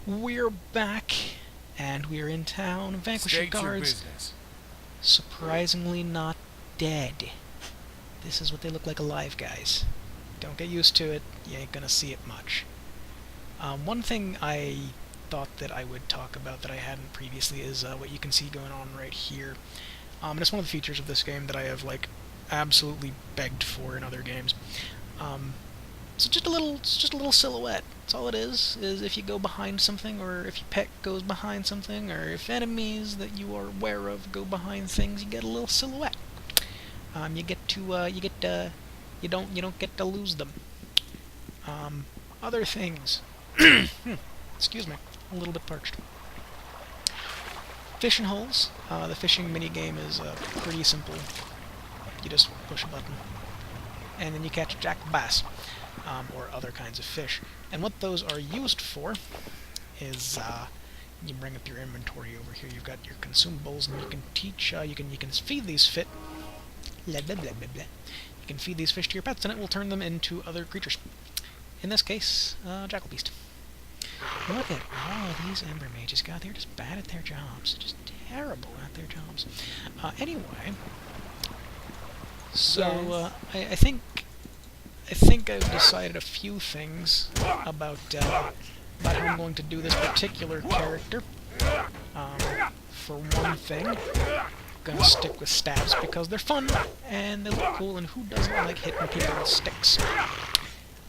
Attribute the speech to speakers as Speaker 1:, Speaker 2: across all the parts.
Speaker 1: We're back, and we're in town. Vanquisher guards, surprisingly not dead. This is what they look like alive, guys. Don't get used to it, you ain't gonna see it much. One thing I thought that I would talk about that I hadn't previously is what you can see going on right here. And it's one of the features of this game that I have, like, absolutely begged for in other games. So it's just a little silhouette. That's all it is if you go behind something, or if your pet goes behind something, or if enemies that you are aware of go behind things, you get a little silhouette. You don't get to lose them. Other things. Excuse me, a little bit parched. Fishing holes. The fishing minigame is pretty simple. You just push a button, and then you catch a jack bass, or other kinds of fish. And what those are used for is you bring up your inventory over here. You've got your consumables, and you can teach. You can feed these fit. Blah, blah, blah, blah, blah. You can feed these fish to your pets, and it will turn them into other creatures. In this case, jackal beast. Look at all these ember mages. God, they're just bad at their jobs. Just terrible at their jobs. Anyway, so I think I've decided a few things about how I'm going to do this particular character. For one thing, I'm gonna stick with stabs because they're fun and they look cool, and who doesn't like hitting people with sticks?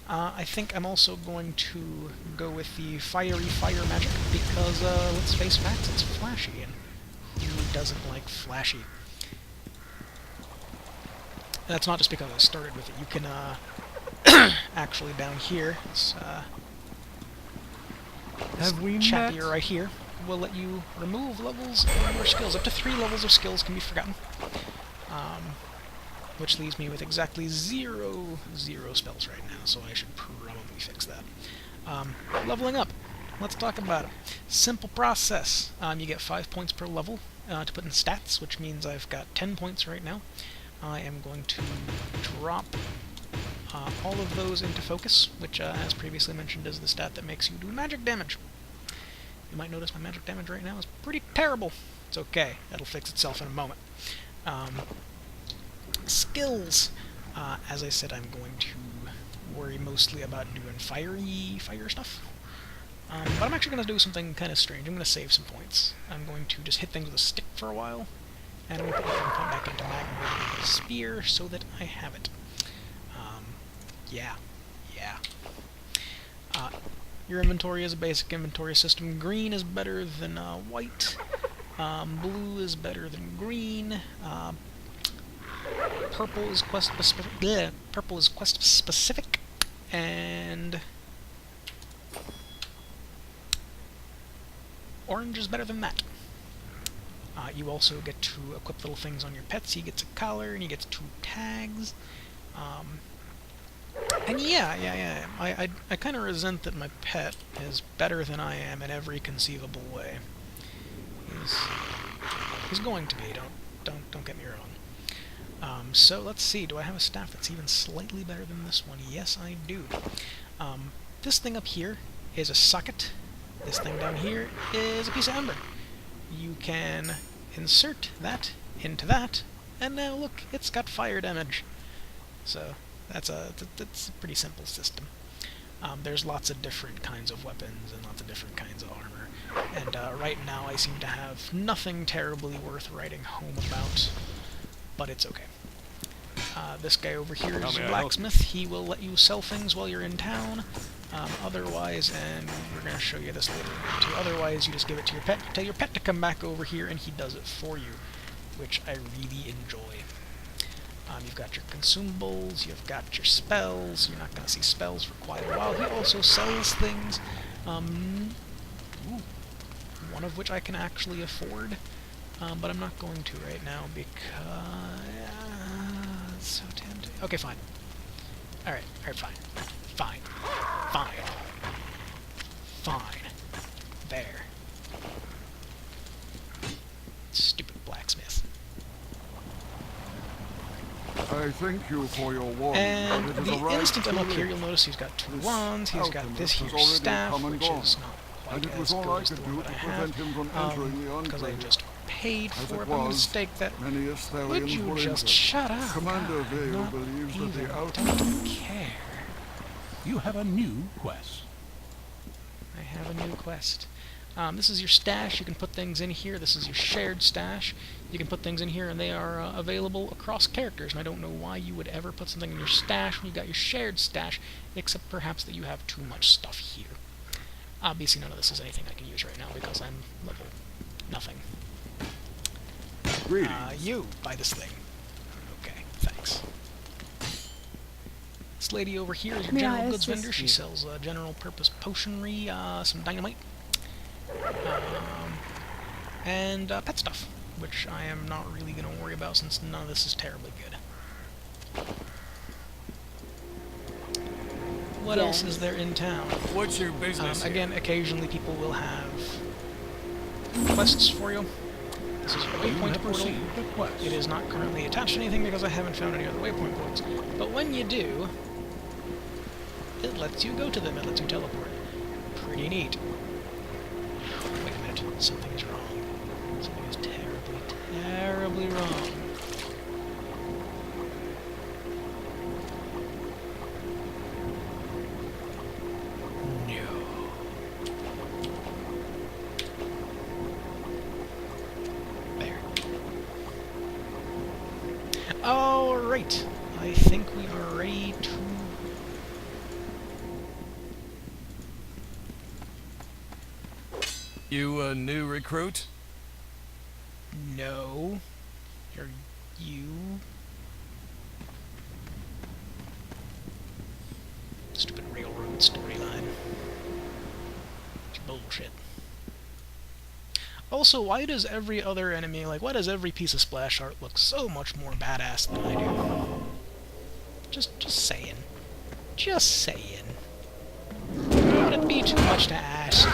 Speaker 1: I think I'm also going to go with the fiery fire magic because, let's face facts, it's flashy, and who doesn't like flashy? And that's not just because I started with it. You can, actually down here, this chappy right here will let you remove levels of your skills. Up to 3 levels of skills can be forgotten. Which leaves me with exactly zero spells right now, so I should probably fix that. Leveling up. Let's talk about it. Simple process. You get 5 points per level to put in stats, which means I've got 10 points right now. I am going to drop all of those into focus, which, as previously mentioned, is the stat that makes you do magic damage. You might notice my magic damage right now is pretty terrible. It's okay. That'll fix itself in a moment. Skills. As I said, I'm going to worry mostly about doing fire stuff. But I'm actually going to do something kind of strange. I'm going to save some points. I'm going to just hit things with a stick for a while, and I'm going to put one point back into magma spear so that I have it. Yeah. Your inventory is a basic inventory system. Green is better than white. Blue is better than green. Purple is quest specific, and orange is better than that. You also get to equip little things on your pets. He gets a collar, and he gets 2 tags. And yeah. I kind of resent that my pet is better than I am in every conceivable way. He's going to be. Don't get me wrong. So let's see. Do I have a staff that's even slightly better than this one? Yes, I do. This thing up here is a socket. This thing down here is a piece of ember. You can insert that into that, and now look, it's got fire damage. So that's a pretty simple system. There's lots of different kinds of weapons and lots of different kinds of armor, and right now I seem to have nothing terribly worth writing home about, but it's okay. This guy over here is a blacksmith. He will let you sell things while you're in town. Otherwise, and we're going to show you this later too, otherwise you just give it to your pet, tell your pet to come back over here, and he does it for you, which I really enjoy. You've got your consumables, you've got your spells. You're not going to see spells for quite a while. He also sells things, one of which I can actually afford, but I'm not going to right now because it's so tempting. Okay, fine. Alright, fine. There. Stupid blacksmith.
Speaker 2: I thank you for your warning.
Speaker 1: And the instant I'm up here, you'll notice he's got 2 wands, he's got this here staff, which is not I
Speaker 2: and it was
Speaker 1: guess
Speaker 2: all
Speaker 1: good
Speaker 2: I
Speaker 1: as the
Speaker 2: could
Speaker 1: one
Speaker 2: do
Speaker 1: that
Speaker 2: to
Speaker 1: I
Speaker 2: prevent
Speaker 1: have,
Speaker 2: him from entering the
Speaker 1: because I
Speaker 2: enclave.
Speaker 1: just paid
Speaker 2: As
Speaker 1: for
Speaker 2: it
Speaker 1: it by
Speaker 2: was,
Speaker 1: mistake. That
Speaker 2: many
Speaker 1: would
Speaker 2: Astharians
Speaker 1: you
Speaker 2: were
Speaker 1: just
Speaker 2: injured.
Speaker 1: shut up?
Speaker 2: Commander
Speaker 1: God,
Speaker 2: Vale
Speaker 1: not
Speaker 2: believes that
Speaker 1: even
Speaker 2: the out...
Speaker 1: don't care.
Speaker 3: You have a new quest.
Speaker 1: I have a new quest. This is your stash. You can put things in here. This is your shared stash. You can put things in here, and they are available across characters. And I don't know why you would ever put something in your stash when you got your shared stash, except perhaps that you have too much stuff here. Obviously, none of this is anything I can use right now because I'm level nothing.
Speaker 2: Greetings.
Speaker 1: You buy this thing. Okay, thanks. This lady over here is your
Speaker 4: May I
Speaker 1: general goods
Speaker 4: assist
Speaker 1: vendor. She
Speaker 4: you?
Speaker 1: sells general purpose potionry, some dynamite, and pet stuff, which I am not really going to worry about since none of this is terribly good. What else is there in town?
Speaker 5: What's your business?
Speaker 1: Again, occasionally people will have quests for you. This is your
Speaker 3: You
Speaker 1: waypoint
Speaker 3: have
Speaker 1: portal.
Speaker 3: received a quest.
Speaker 1: It is not currently attached to anything because I haven't found any other waypoint portals. But when you do, it lets you go to them. It lets you teleport. Pretty neat. Wait a minute. Something is wrong. Something is terribly, terribly wrong. No. There. Alright. I think we are ready to...
Speaker 5: You a new recruit?
Speaker 1: No. You're... you... Stupid railroad storyline. It's bullshit. Also, why does every other enemy, like, why does every piece of splash art look so much more badass than I do? Just saying. Just saying. Would it be too much to ask?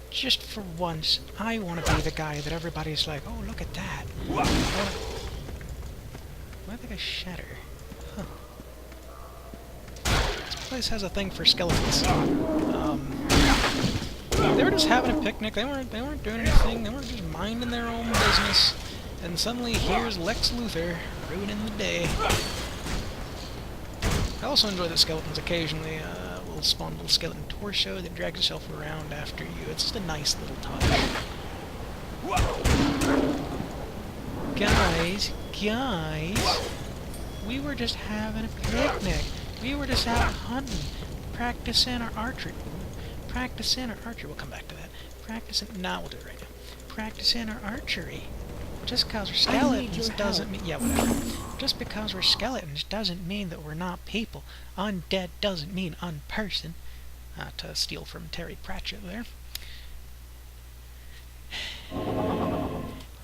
Speaker 1: Just for once, I want to be the guy that everybody's like, oh, look at that. Why did I shatter? Huh. This place has a thing for skeletons. They were just having a picnic. They weren't doing anything. They weren't just minding their own business. And suddenly, here's Lex Luthor ruining the day. I also enjoy that skeletons occasionally will spawn a little skeleton torso that drags itself around after you. It's just a nice little touch. Guys, we were just having a picnic. We were just out hunting, practicing our archery. We'll come back to that. Nah, we'll do it right now. Practicing our archery. Just because we're skeletons doesn't mean... Yeah, whatever. Just because we're skeletons doesn't mean that we're not people. Undead doesn't mean unperson. To steal from Terry Pratchett there.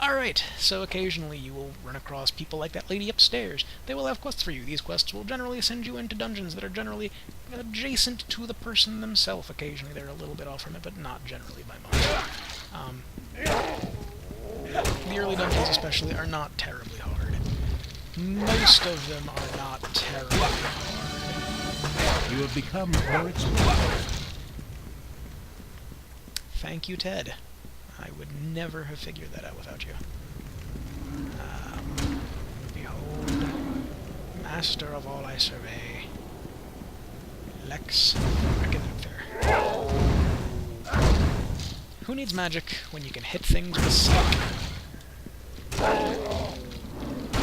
Speaker 1: Alright, so occasionally you will run across people like that lady upstairs. They will have quests for you. These quests will generally send you into dungeons that are generally adjacent to the person themselves. Occasionally they're a little bit off from it, but not generally by much. The early dungeons especially are not terribly hard. Most of them are not terribly hard.
Speaker 3: You have become more experienced.
Speaker 1: Thank you, Ted. I would never have figured that out without you. Behold, master of all I survey, Lex Luthor. Who needs magic when you can hit things with stick?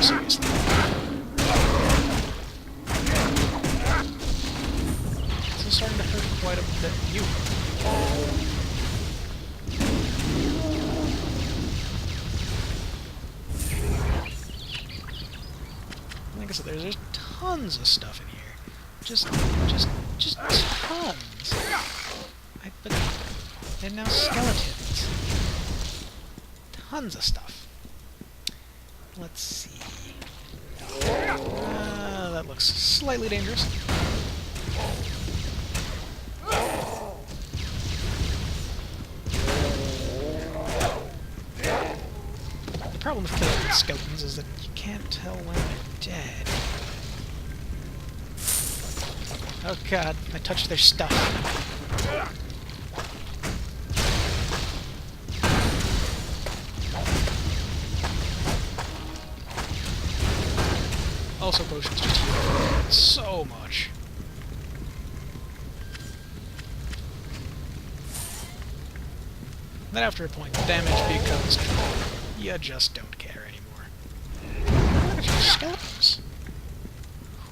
Speaker 1: Seriously. This is starting to hurt quite a bit. You. Like I said, there's tons of stuff in here. Just tons. But they're now skeletons. Tons of stuff. Let's see. That looks slightly dangerous. The problem with killing skeletons is that you can't tell when they're dead. Oh god, I touched their stuff. Also, potions just heal so much. Then after a point, the damage becomes you just don't care anymore. Look at your skeletons.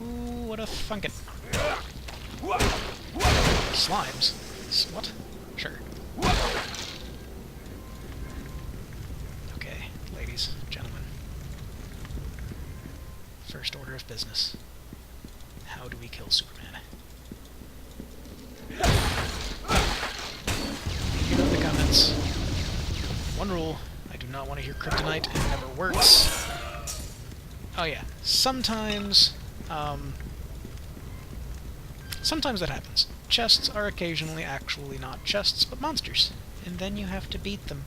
Speaker 1: Who would have thunk it? Slimes? What? Sure. Okay, ladies, gentlemen. First order of business. How do we kill Superman? You know the comments. One rule, I do not want to hear kryptonite, it never works. Oh yeah, sometimes that happens. Chests are occasionally actually not chests, but monsters, and then you have to beat them.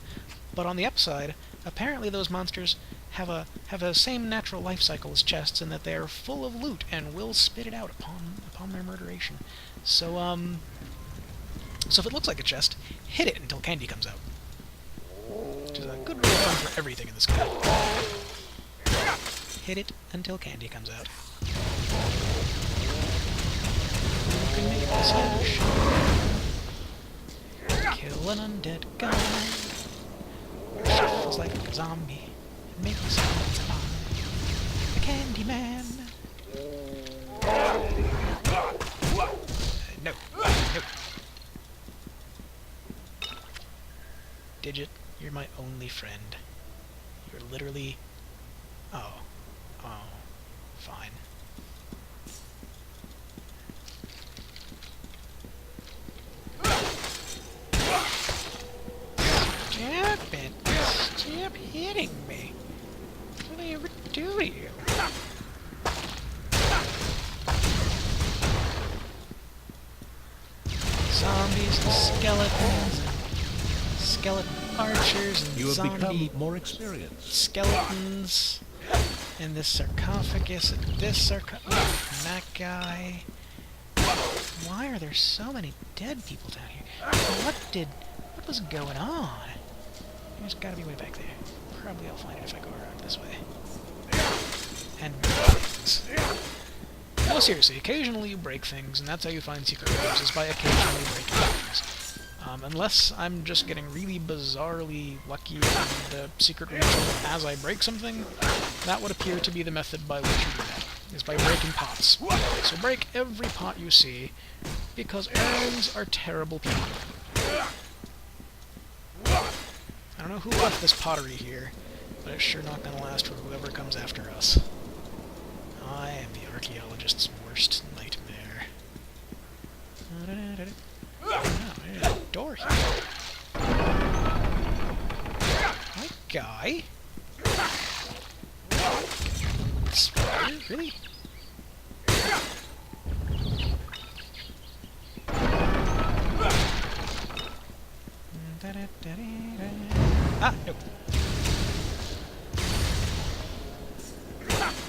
Speaker 1: But on the upside, apparently those monsters have a same natural life cycle as chests, in that they are full of loot and will spit it out upon their murderation. So if it looks like a chest, hit it until candy comes out. Which is a good rule of thumb for everything in this game. Hit it until candy comes out. You can make this hash. Kill an undead guy. Shuffles like a zombie. And make sounds on the candy man. No. No. Digit, you're my only friend. You're literally... Oh. Oh. Fine. Stop it! Stop hitting me! What did I ever do to you? Zombies and skeletons and skeleton archers and
Speaker 3: You have
Speaker 1: zombie
Speaker 3: become more experienced.
Speaker 1: skeletons and this sarcophagus and this sarcophagus and that guy. Why are there so many dead people down here? What was going on? There's gotta be way back there. Probably I'll find it if I go around this way. And things. No, seriously, occasionally you break things, and that's how you find secret rooms, is by occasionally breaking things. Unless I'm just getting really bizarrely lucky in the secret room as I break something, that would appear to be the method by which you do that, is by breaking pots. So break every pot you see, because urns are terrible people. I don't know who left this pottery here, but it's sure not going to last for whoever comes after us. I am the archaeologist's worst nightmare. Oh, there's a door here. My guy? Spider? Really? Ah, no.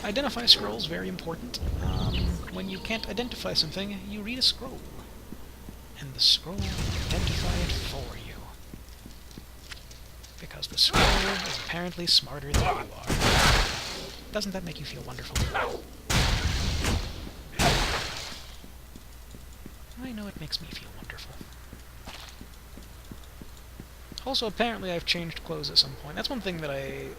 Speaker 1: Identify scrolls, very important. When you can't identify something, you read a scroll. And the scroll will identify it for you. Because the scroll is apparently smarter than you are. Doesn't that make you feel wonderful? I know it makes me feel wonderful. Also, apparently I've changed clothes at some point. That's one thing that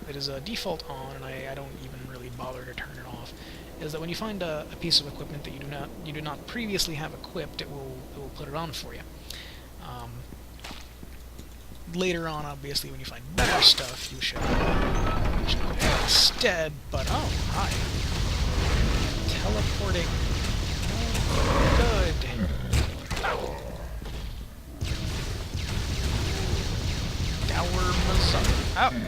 Speaker 1: is a default on, and I don't even really bother to turn it off, is that when you find a piece of equipment that you do not previously have equipped, it will put it on for you. Later on, obviously, when you find better stuff, you should equip it instead, but oh, hi. Teleporting. Oh, good. Ow! You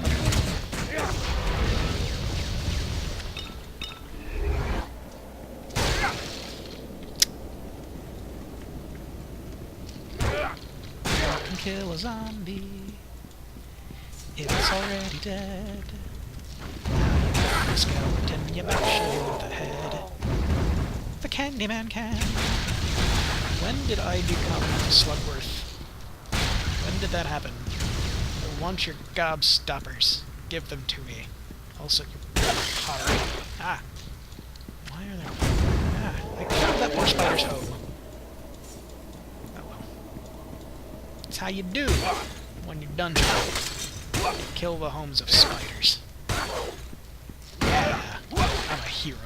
Speaker 1: can kill a zombie. It's already dead. The skeleton, you mash it in the head. The Candyman can. When did I become Slugworth? When did that happen? I want your gobstoppers. Give them to me. Also, you pottery. Ah! Why are there... Ah, I killed that poor spider's home. Oh well. That's how you do when you're dungeon. Kill the homes of spiders. Yeah! I'm a hero.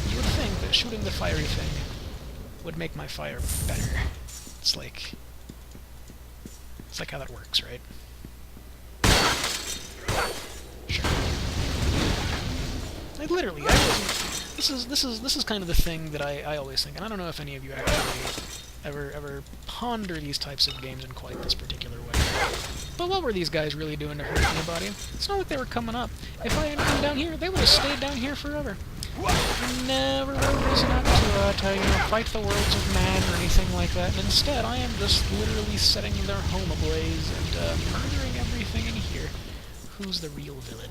Speaker 1: You would think that shooting the fiery thing would make my fire better. It's like how that works, right? Sure. Like literally, I wasn't. This is kind of the thing that I always think, and I don't know if any of you actually ever ponder these types of games in quite this particular way. But what were these guys really doing to hurt anybody? It's not like they were coming up. If I hadn't come down here, they would have stayed down here forever. Never risen up to fight the worlds of man or anything like that, and instead I am just literally setting their home ablaze and murdering everything in here. Who's the real villain?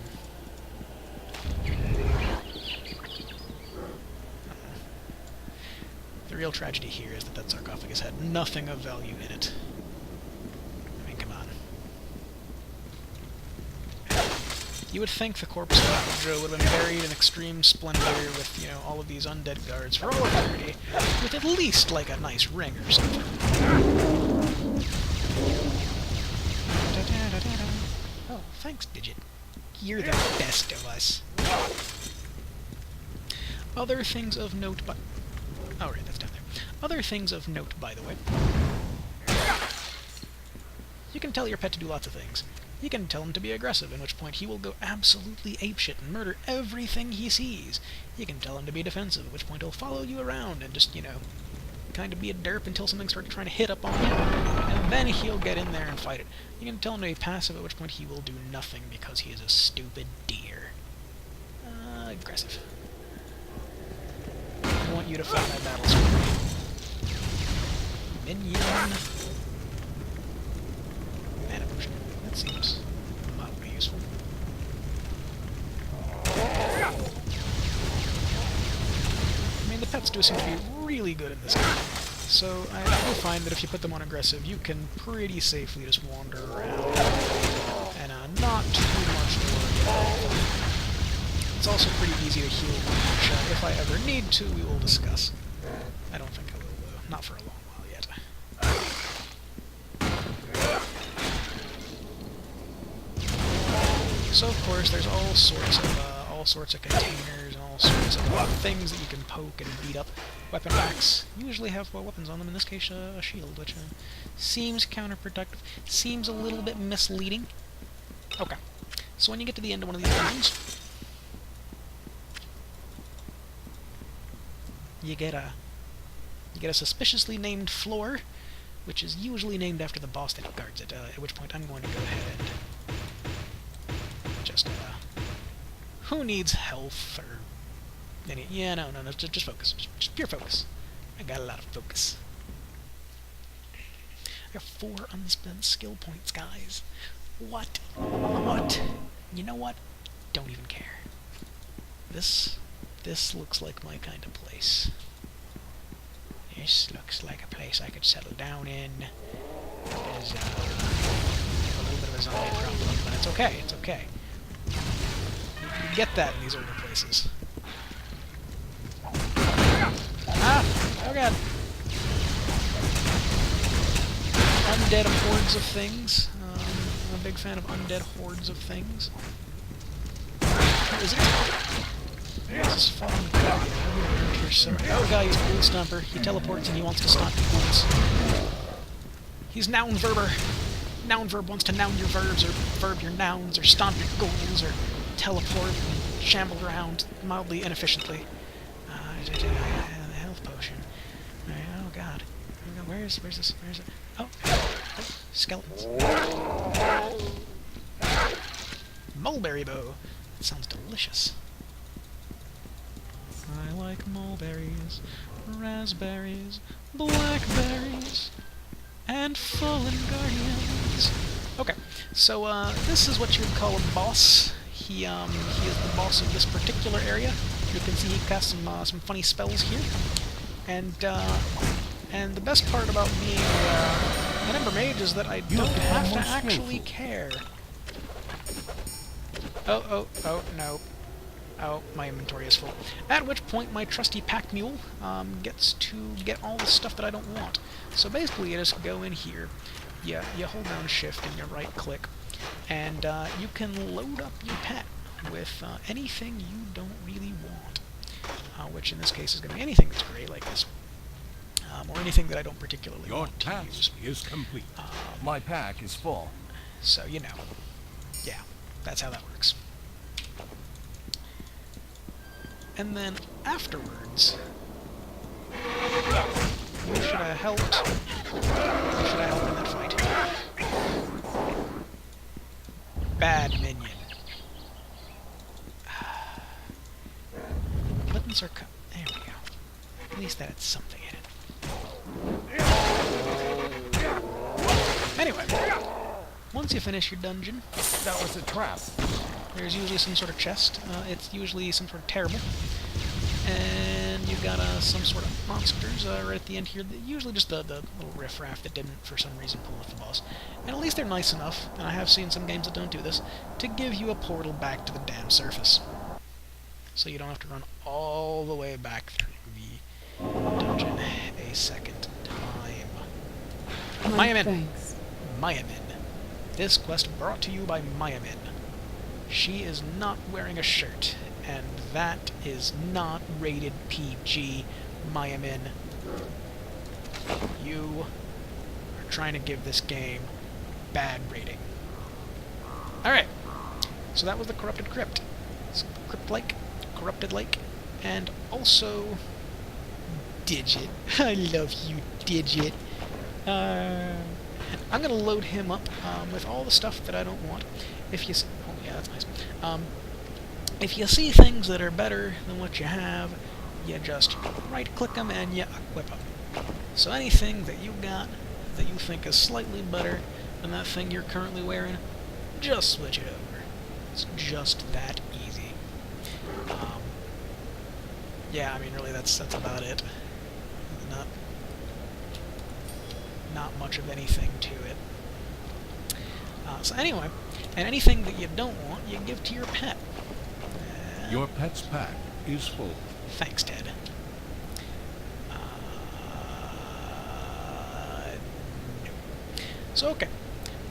Speaker 1: The real tragedy here is that that sarcophagus had nothing of value in it. I mean, come on. You would think the corpse of Joe would have been buried in extreme splendor with, you know, all of these undead guards for all eternity, with at least, like, a nice ring or something. Oh, thanks, Digit. You're the best of us. Other things of note, oh, right, that's down there. Other things of note, by the way. You can tell your pet to do lots of things. You can tell him to be aggressive, in which point he will go absolutely apeshit and murder everything he sees. You can tell him to be defensive, at which point he'll follow you around and just, you know, kind of be a derp until something starts trying to hit up on him, and then he'll get in there and fight it. You can tell him to be passive, at which point he will do nothing because he is a stupid deer. Aggressive. I want you to fight that battle square. Minion. Mana potion. That seems mildly useful. I mean, the pets do seem to be really good in this game. So I will find that if you put them on aggressive, you can pretty safely just wander around and not too much worry. It's also pretty easy to heal, which if I ever need to, we will discuss. I don't think I will, though. Not for a long while yet. So of course, there's all sorts of containers and all sorts of things that you can poke and beat up. Weapon racks usually have weapons on them. In this case, a shield, which seems counterproductive. Seems a little bit misleading. Okay, so when you get to the end of one of these dungeons, you get a suspiciously named floor, which is usually named after the boss that guards it. At which point, I'm going to go ahead and just who needs health or any? Yeah, no, just focus, just pure focus. I got a lot of focus. I got 4 unspent skill points, guys. What? You know what? Don't even care. This looks like my kind of place. This looks like a place I could settle down in. There's a little bit of a zombie problem, but it's okay, it's okay. You get that in these older places. Ah! Oh god! Undead hordes of things. I'm a big fan of undead hordes of things. Where is it? This is fun. Oh god, he's a Ghoul Stomper. He teleports and he wants to stomp your ghouls. He's Nounverber. Nounverb wants to noun your verbs, or verb your nouns, or stomp your ghouls, or teleport and shamble around mildly inefficiently. The health potion. Oh god. Where's this? Where's it? Oh, skeletons. Mulberry bow. That sounds delicious. I like mulberries, raspberries, blackberries, and fallen guardians. Okay, so this is what you would call a boss. He is the boss of this particular area. You can see he casts some funny spells here. And the best part about being an Ember Mage is that I don't have to actually care. Oh, no. Oh, my inventory is full. At which point my trusty pack mule gets to get all the stuff that I don't want. So basically you just go in here, you hold down shift and you right click, and you can load up your pet with anything you don't really want. Which in this case is going to be anything that's gray like this. Or anything that I don't particularly
Speaker 3: Your
Speaker 1: want to use.
Speaker 3: task is complete.
Speaker 5: My pack is full.
Speaker 1: So, you know. Yeah, that's how that works. And then afterwards, who should I help? Who should I help in that fight? Bad minion. Buttons are cut. There we go. At least that had something in it. Anyway, once you finish your dungeon,
Speaker 5: That was a trap.
Speaker 1: there's usually some sort of chest. It's usually some sort of terrible. And you've got some sort of monsters right at the end here. Usually just the little riffraff that didn't, for some reason, pull with the boss. And at least they're nice enough, and I have seen some games that don't do this, to give you a portal back to the damn surface. So you don't have to run all the way back through the dungeon a second time. Mayamin!
Speaker 4: Thanks.
Speaker 1: Mayamin. This quest brought to you by Mayamin. She is not wearing a shirt, and that is not rated PG, Mayamin. You are trying to give this game bad rating. Alright, so that was the Corrupted Crypt. So, Crypt Lake, Corrupted Lake, and also Digit. I love you, Digit. I'm gonna load him up with all the stuff that I don't want. If you oh yeah, that's nice. If you see things that are better than what you have, you just right-click them and you equip them. So anything that you got that you think is slightly better than that thing you're currently wearing, just switch it over. It's just that easy. Yeah, I mean, really, that's about it. Not much of anything to it. So anyway, and anything that you don't want, you give to your pet.
Speaker 3: Your pet's pack is full.
Speaker 1: Thanks, Ted. No. So, okay.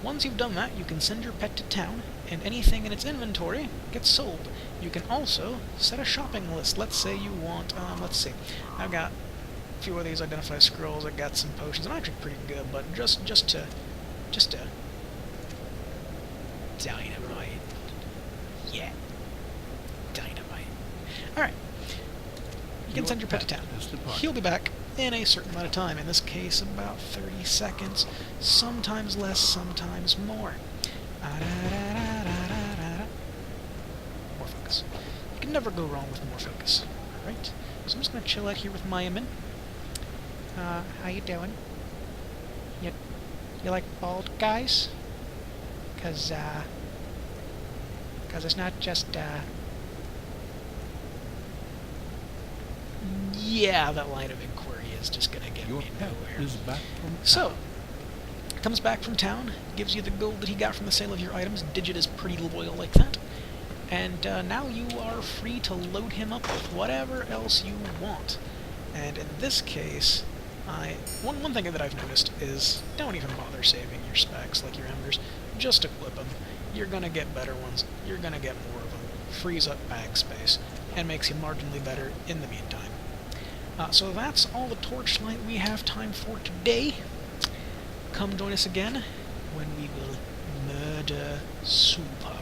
Speaker 1: Once you've done that, you can send your pet to town, and anything in its inventory gets sold. You can also set a shopping list. Let's say you want, let's see. I've got a few of these identify scrolls. I got some potions. I'm actually pretty good, but just to dynamite. Yeah. Dynamite. Alright. You can send your pet to town. He'll be back in a certain amount of time. In this case, about 30 seconds. Sometimes less, sometimes more. More focus. You can never go wrong with more focus. Alright? So I'm just going to chill out here with Mayamin. How you doing? You like bald guys? Cause it's not just, yeah, that line of inquiry is just gonna get
Speaker 3: Your
Speaker 1: me
Speaker 3: pet
Speaker 1: nowhere.
Speaker 3: is back from
Speaker 1: So, comes back from town, gives you the gold that he got from the sale of your items. Digit is pretty loyal like that. And now you are free to load him up with whatever else you want. And in this case, one thing that I've noticed is don't even bother saving your specs, like your embers. Just equip them. You're gonna get better ones. You're gonna get more of them. Frees up bag space, and makes you marginally better in the meantime. So that's all the Torchlight we have time for today. Come join us again when we will murder Super.